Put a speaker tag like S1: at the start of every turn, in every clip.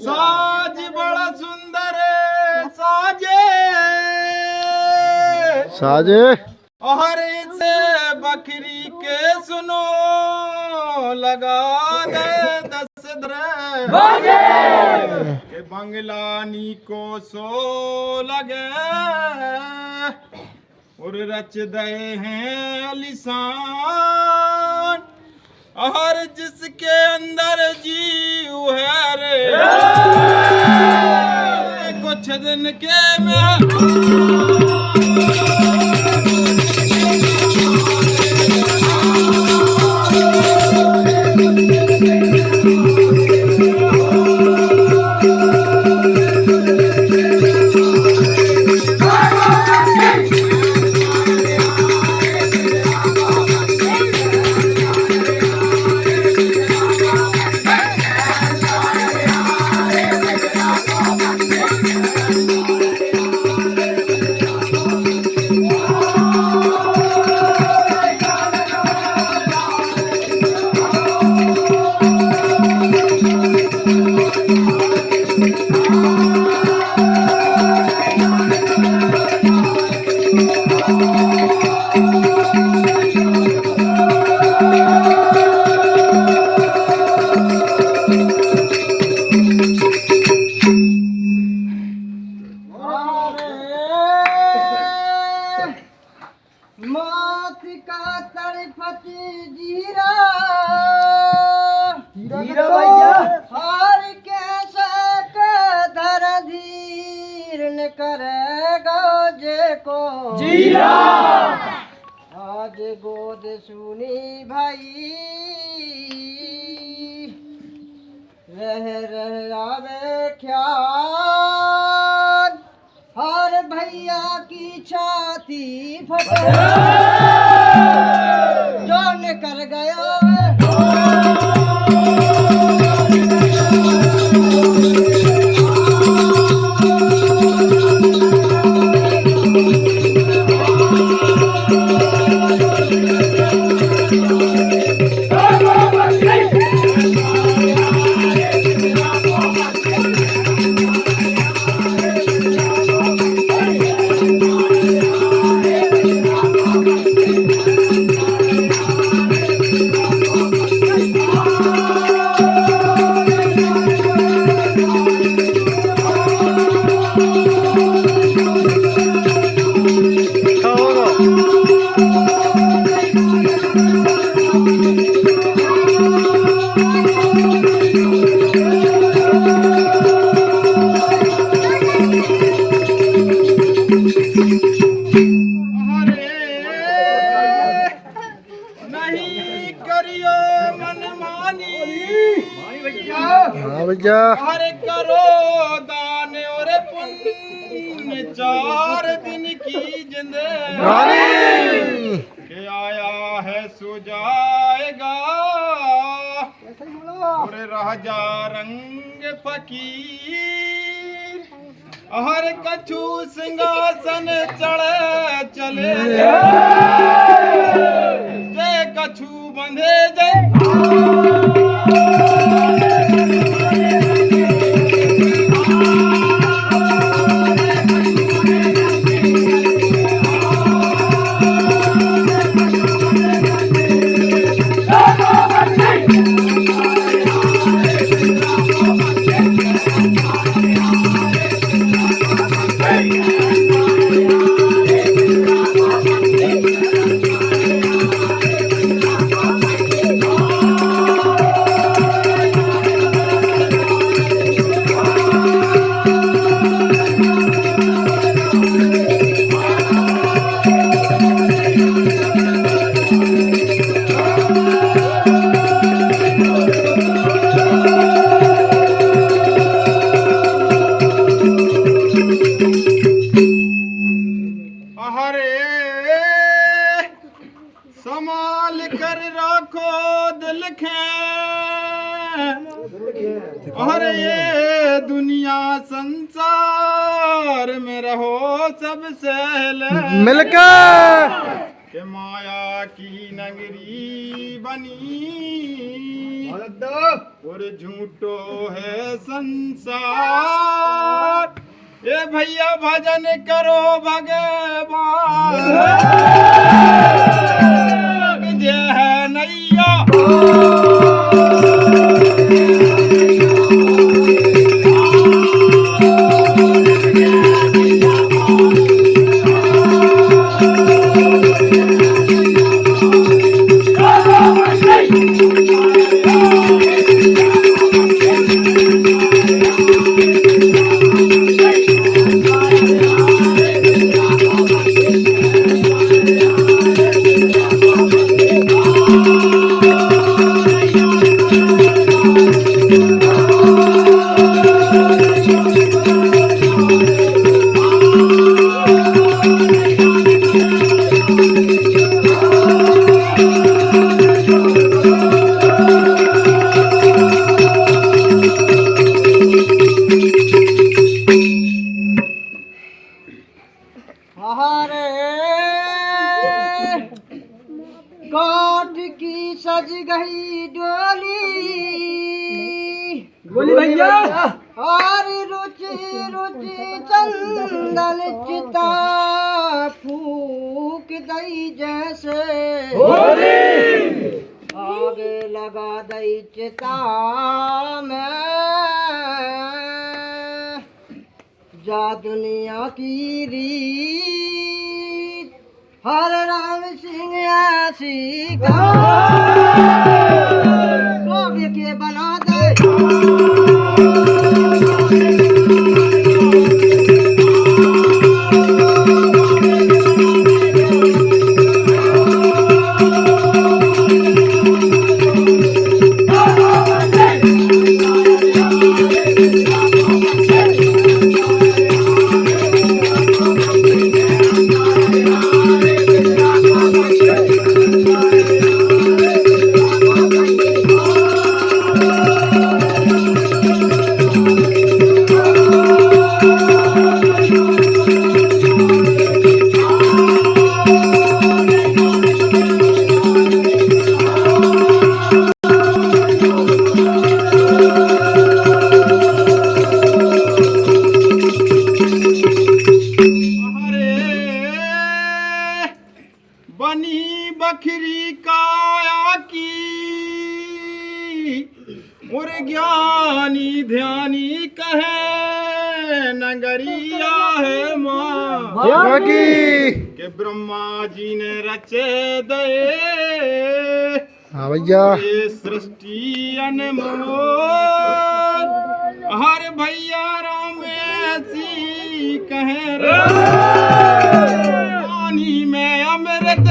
S1: साज बड़ा सुंदर साजे
S2: साजे
S1: और इसे बकरी के सुनो लगा दे 10 बाजे के बंगलानी को सो लगे और रच दे हैं अलिशान और जिसके अंदर जीव है रे कुछ दिन के में
S3: जीरा भैया हर कैसे के धर धीर न करेगा जे को
S1: जीरा
S3: आज गोद सुनी भाई रह आवे ख्याल हर भैया की छाती फटे जोन कर गया
S2: भैया
S1: हरे करो दान और पुण्य 4 दिन की जिंदगानी के आया है सो जाएगा और रह जा रंग फकीर हर कछु सिंहासन चढ़े चले जे कछु बंधे जे संभाल कर रखो दिल के और ये दुनिया संसार में रहो सबसे
S2: मिलकर
S1: के माया की नगरी बनी और झूठो है संसार। ए भैया भजन करो भगवान जय है नैया।
S3: काठ की सज गई डोली
S4: बोली भैया
S3: हरी रुचि रुचि चंदन चिता फूक दई जैसे आगे लगा दई चिता में जा दुनिया की रीत हर राम सिंह ऐसी काव्य के बना दे।
S1: बनी बखरी काया की और ज्ञानी ध्यानी कहे नगरिया है माँ के ब्रह्मा जी ने रचे दे।
S2: हाँ भैया
S1: ये सृष्टि अनमोल हर भैया राम ऐसी कहे रे पानी में अमृत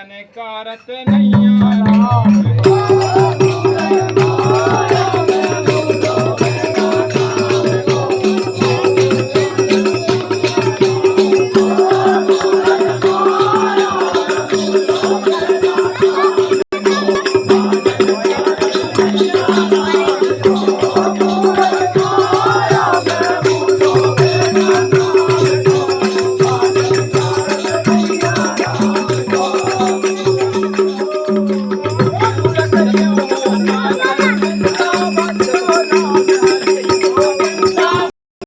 S1: अनकारत नैया